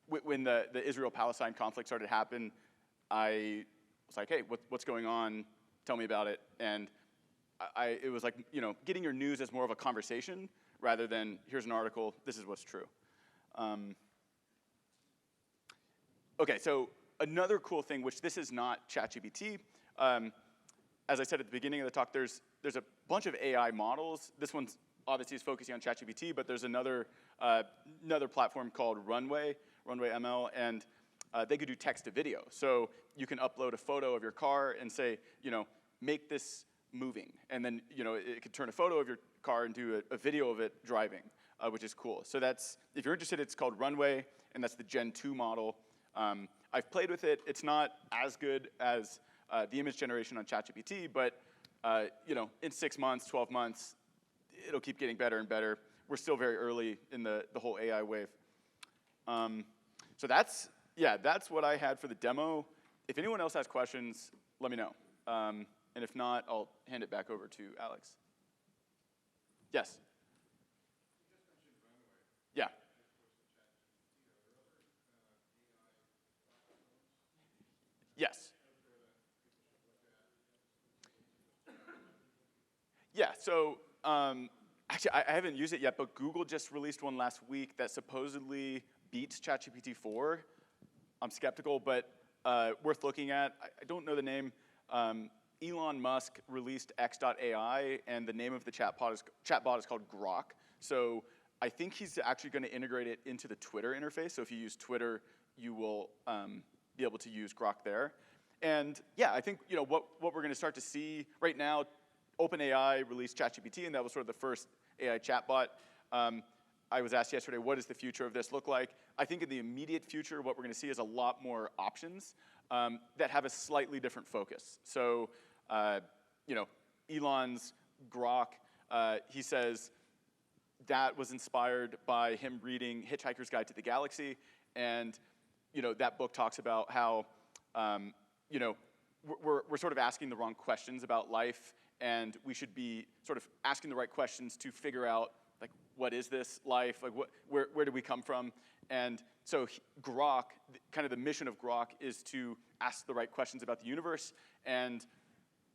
when the Israel-Palestine conflict started to happen, I was like, hey, what's going on? Tell me about it. And it was like, getting your news as more of a conversation rather than here's an article, this is what's true. Okay, so another cool thing, which this is not ChatGPT, as I said at the beginning of the talk, there's a bunch of AI models. This one's obviously is focusing on ChatGPT, but there's another platform called Runway ML, and they could do text to video. So you can upload a photo of your car and say, make this moving, and then it could turn a photo of your car into a video of it driving, which is cool. So if you're interested, it's called Runway, and that's the Gen 2 model. I've played with it. It's not as good as the image generation on ChatGPT, but in 6 months, 12 months, it'll keep getting better and better. We're still very early in the whole AI wave. So that's what I had for the demo. If anyone else has questions, let me know. And if not, I'll hand it back over to Alex. Yes? Yeah. Yes. Yeah, so actually, I haven't used it yet, but Google just released one last week that supposedly beats ChatGPT 4. I'm skeptical, but worth looking at. I don't know the name. Elon Musk released X.AI, and the name of the chatbot is called Grok. So I think he's actually going to integrate it into the Twitter interface. So if you use Twitter, you will be able to use Grok there. And yeah, I think what we're going to start to see right now, OpenAI released ChatGPT, and that was sort of the first AI chatbot. I was asked yesterday, what does the future of this look like? I think in the immediate future, what we're going to see is a lot more options that have a slightly different focus. So, Elon's Grok, he says that was inspired by him reading Hitchhiker's Guide to the Galaxy, and that book talks about how we're sort of asking the wrong questions about life, and we should be sort of asking the right questions to figure out, like, what is this life? Like, where do we come from? And so Grok, kind of the mission of Grok is to ask the right questions about the universe and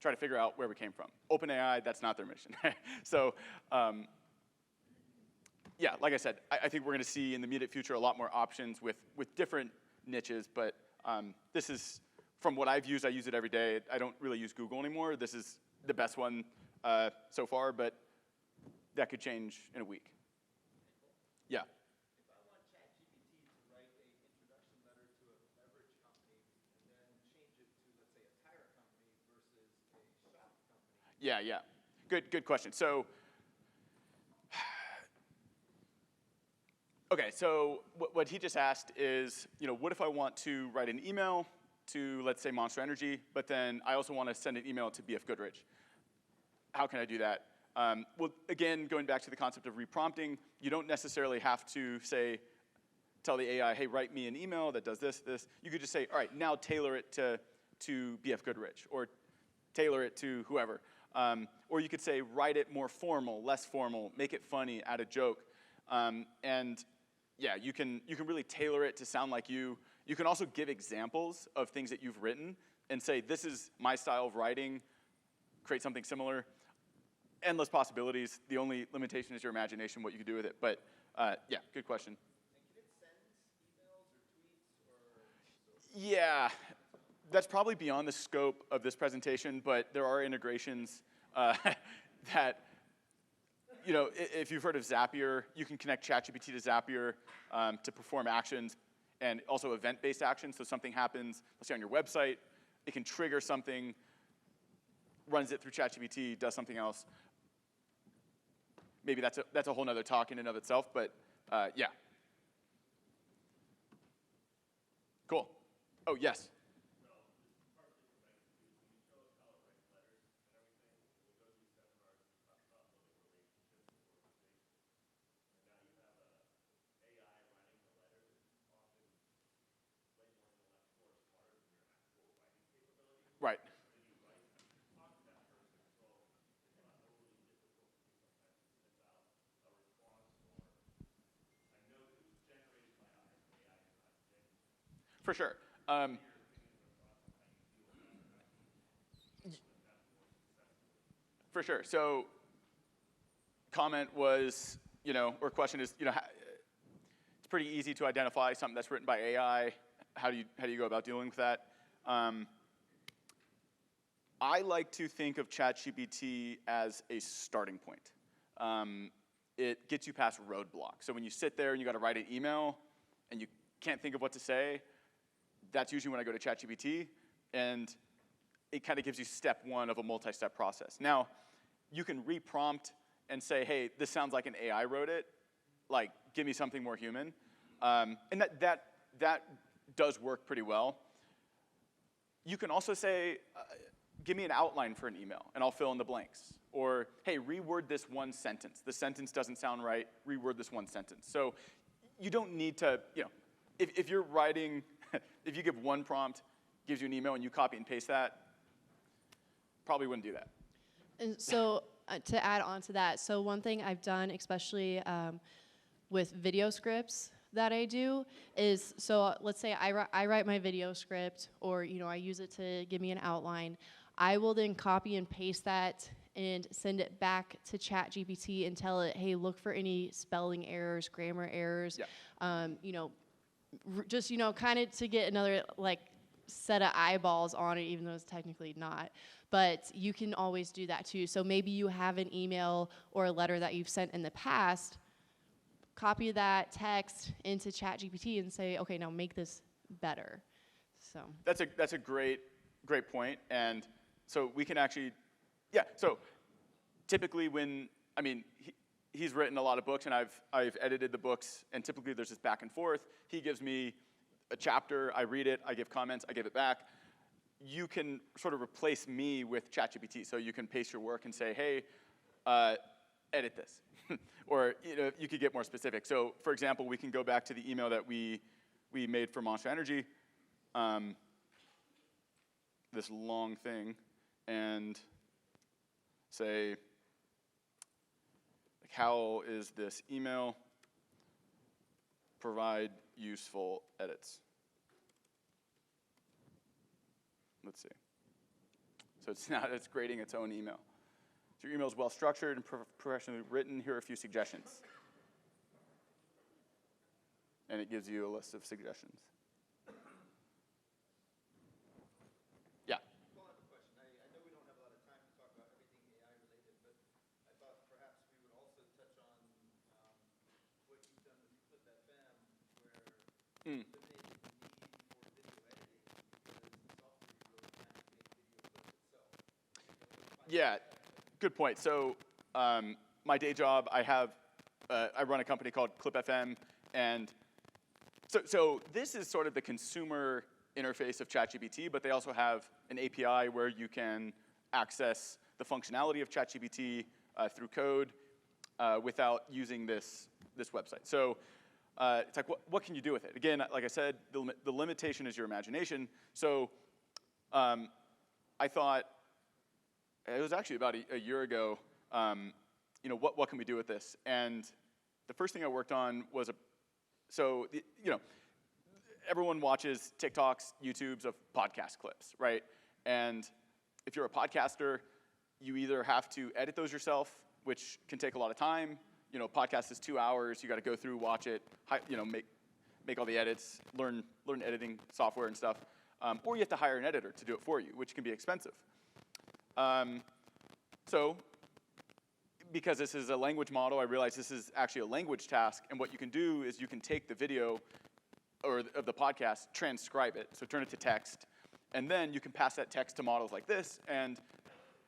try to figure out where we came from. OpenAI, that's not their mission. So, yeah, like I said, I think we're going to see in the immediate future a lot more options with different niches, but this is, from what I've used, I use it every day. I don't really use Google anymore. This is the best one so far, but that could change in a week. Yeah. If I want ChatGPT to write an introduction letter to a beverage company and then change it to, let's say, a tire company versus a shop company. Yeah. Good question. So, okay, so what he just asked is, what if I want to write an email to, let's say, Monster Energy, but then I also want to send an email to BF Goodrich? How can I do that? Well, again, going back to the concept of reprompting, you don't necessarily have to tell the AI, hey, write me an email that does this. You could just say, all right, now tailor it to BF Goodrich, or tailor it to whoever. Or you could say, write it more formal, less formal, make it funny, add a joke. And yeah, you can really tailor it to sound like you. You can also give examples of things that you've written and say, this is my style of writing, create something similar. Endless possibilities. The only limitation is your imagination, what you can do with it. But yeah, good question. And can it send emails or tweets or? Yeah, that's probably beyond the scope of this presentation, but there are integrations that, if you've heard of Zapier, you can connect ChatGPT to Zapier to perform actions, and also event-based actions. So something happens, let's say on your website, it can trigger something, runs it through ChatGPT, does something else. Maybe that's a whole nother talk in and of itself, but yeah. Cool. Oh, yes. Right. For sure. For sure. So, comment was, or question is, it's pretty easy to identify something that's written by AI. How do you go about dealing with that? I like to think of ChatGPT as a starting point. It gets you past roadblocks. So when you sit there and you got to write an email and you can't think of what to say, that's usually when I go to ChatGPT, and it kind of gives you step one of a multi-step process. Now, you can reprompt and say, hey, this sounds like an AI wrote it. Like, give me something more human. And that does work pretty well. You can also say, give me an outline for an email, and I'll fill in the blanks. Or, hey, reword this one sentence. The sentence doesn't sound right. Reword this one sentence. So you don't need to, if you're writing, if you give one prompt, gives you an email, and you copy and paste that, probably wouldn't do that. And so to add on to that, so one thing I've done, especially with video scripts that I do, is so let's say I write my video script, or I use it to give me an outline. I will then copy and paste that and send it back to ChatGPT and tell it, hey, look for any spelling errors, grammar errors, just kind of to get another set of eyeballs on it, even though it's technically not. But you can always do that too. So maybe you have an email or a letter that you've sent in the past, copy that text into ChatGPT and say, okay, now make this better. So that's a great point. And so we can actually, so typically he's written a lot of books, and I've edited the books, and typically there's this back and forth. He gives me a chapter, I read it, I give comments, I give it back. You can sort of replace me with ChatGPT. So you can paste your work and say, hey, edit this. Or you could get more specific. So for example, we can go back to the email that we made for Monster Energy, this long thing, and say, how is this email provide useful edits? Let's see. So it's grading its own email. So your email is well structured and professionally written. Here are a few suggestions. And it gives you a list of suggestions. Yeah. Follow-up question. I know we don't have a lot of time to talk about everything AI related, but I thought perhaps we would also touch on what you've done with ClipFM, where eliminating the need for video editing because the software you wrote kind of make video clips itself. Yeah, good point. So my day job, I run a company called ClipFM, and so this is sort of the consumer interface of ChatGPT, but they also have an API where you can access the functionality of ChatGPT through code without using this website. So it's like, what can you do with it? Again, like I said, the limitation is your imagination. So I thought, it was actually about a year ago, what can we do with this? And the first thing I worked on was everyone watches TikToks, YouTubes of podcast clips, right? And if you're a podcaster, you either have to edit those yourself, which can take a lot of time. Podcast is 2 hours. You got to go through, watch it, make all the edits, learn editing software and stuff. Or you have to hire an editor to do it for you, which can be expensive. So because this is a language model, I realized this is actually a language task, and what you can do is you can take the video of the podcast, transcribe it, so turn it to text, and then you can pass that text to models like this and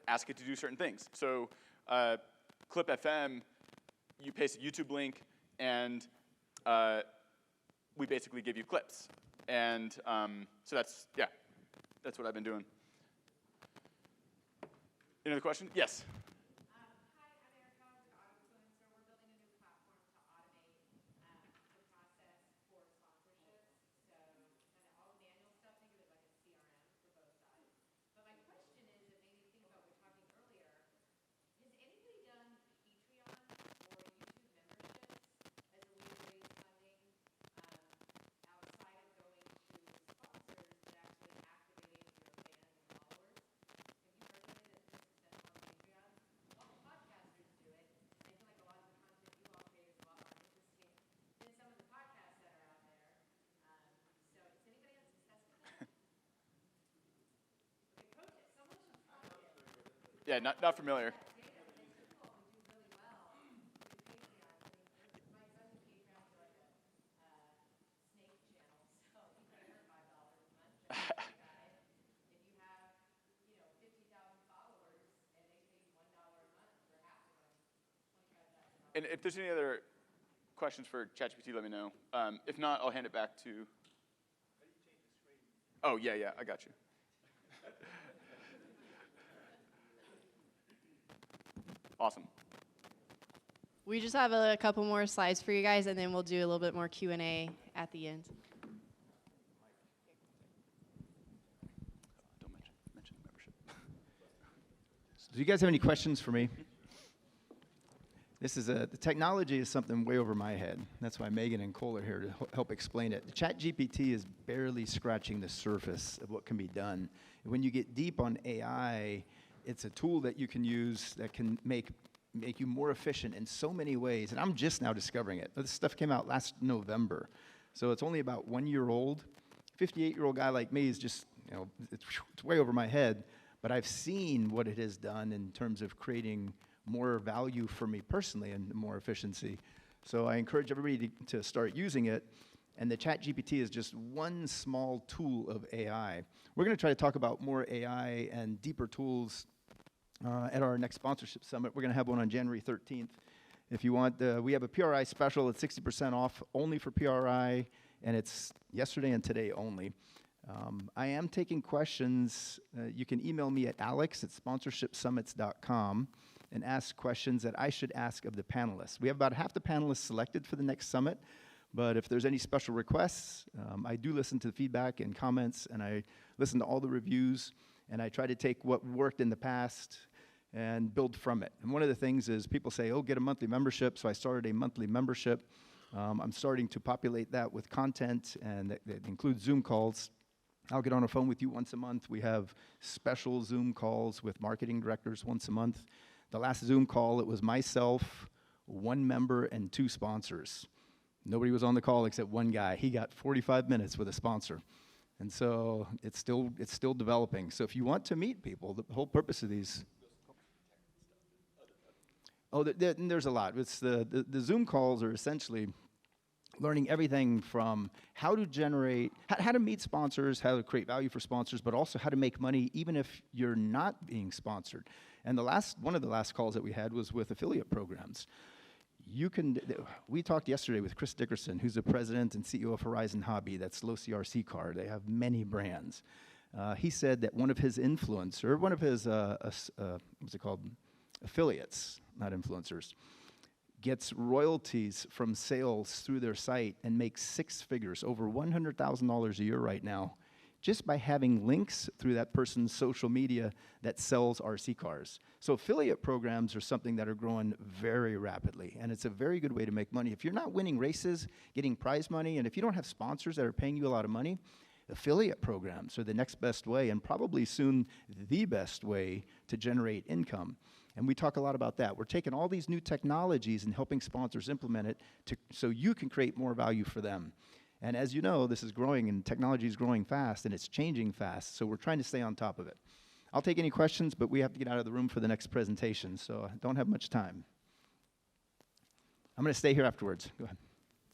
ask it to do certain things. So ClipFM, you paste a YouTube link, and we basically give you clips. And so that's what I've been doing. Any other question? Yes. Hi, I'm Erica with AutoInfluencer. We're building a new platform to automate the process for sponsorships. So kind of all the manual stuff, think of it like a CRM for both sides. But my question is, it made me think about what we were talking earlier. Has anybody done Patreon or YouTube memberships as a way to raise funding outside of going to sponsors, but actually activating your fans and followers? Have you heard of it as this is done on Patreon? All the podcasters do it. I feel like a lot of the content you all create is a lot more interesting than some of the podcasts that are out there. So has anybody had success with that? Okay, pro tip, someone should try it. Yeah, not familiar. Data, and people often do really well through Patreon. My son's Patreon for like a snake channel, so he can earn $5 a month. That's a great guy. If you have, 50,000 followers and they pay you $1 a month for half of them, $25,000. And if there's any other questions for ChatGPT, let me know. If not, I'll hand it back to. How do you Oh, yeah, yeah, I got you. Awesome. We just have a couple more slides for you guys, and then we'll do a little bit more Q&A at the end. Don't mention membership. Do you guys have any questions for me? The technology is something way over my head. That's why Megan and Cole are here to help explain it. The ChatGPT is barely scratching the surface of what can be done. When you get deep on AI, it's a tool that you can use that can make you more efficient in so many ways. And I'm just now discovering it. This stuff came out last November. So it's only about 1 year old. 58-year-old guy like me is just, it's way over my head. But I've seen what it has done in terms of creating more value for me personally and more efficiency. So I encourage everybody to start using it. And the ChatGPT is just one small tool of AI. We're going to try to talk about more AI and deeper tools at our next sponsorship summit. We're going to have one on January 13th. If you want, we have a PRI special. It's 60% off only for PRI, and it's yesterday and today only. I am taking questions. You can email me at alex@sponsorshipsummits.com and ask questions that I should ask of the panelists. We have about half the panelists selected for the next summit, but if there's any special requests, I do listen to the feedback and comments, and I listen to all the reviews, and I try to take what worked in the past and build from it. And one of the things is people say, oh, get a monthly membership, so I started a monthly membership. I'm starting to populate that with content, and that includes Zoom calls. I'll get on a phone with you once a month. We have special Zoom calls with marketing directors once a month. The last Zoom call, it was myself, one member, and 2 sponsors. Nobody was on the call except one guy. He got 45 minutes with a sponsor. And so it's still developing. So if you want to meet people, the whole purpose of these... Oh, there's a lot. It's the Zoom calls are essentially learning everything from how to generate, how to meet sponsors, how to create value for sponsors, but also how to make money even if you're not being sponsored. And one of the last calls that we had was with affiliate programs. We talked yesterday with Chris Dickerson, who's the president and CEO of Horizon Hobby. That's Low CRC Car. They have many brands. He said that one of his affiliates, not influencers, gets royalties from sales through their site and makes 6 figures, over $100,000 a year right now, just by having links through that person's social media that sells RC cars. So affiliate programs are something that are growing very rapidly, and it's a very good way to make money. If you're not winning races, getting prize money, and if you don't have sponsors that are paying you a lot of money, affiliate programs are the next best way, and probably soon the best way to generate income. And we talk a lot about that. We're taking all these new technologies and helping sponsors implement it so you can create more value for them. And as you know, this is growing, and technology is growing fast, and it's changing fast, so we're trying to stay on top of it. I'll take any questions, but we have to get out of the room for the next presentation, so I don't have much time. I'm going to stay here afterwards. Go ahead.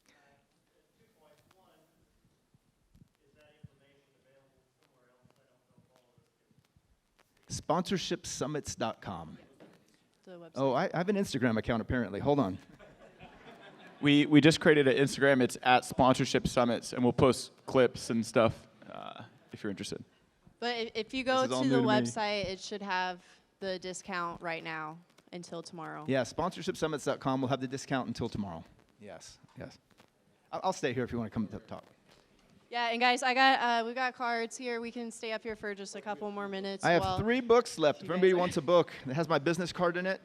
2 points. One, is that information available somewhere else? I don't know if all of us can. Sponsorshipsummits.com. The website. Oh, I have an Instagram account, apparently. Hold on. We just created an Instagram. It's at Sponsorship Summits, and we'll post clips and stuff if you're interested. But if you go This is all to new the to me. website, it should have the discount right now until tomorrow. Yeah, sponsorshipsummits.com will have the discount until tomorrow. Yes, yes. I'll stay here if you want to come up talk. Yeah, and guys, we got cards here. We can stay up here for just a couple more minutes. I have while 3 books left. you If guys anybody are- wants a book that has my business card in it,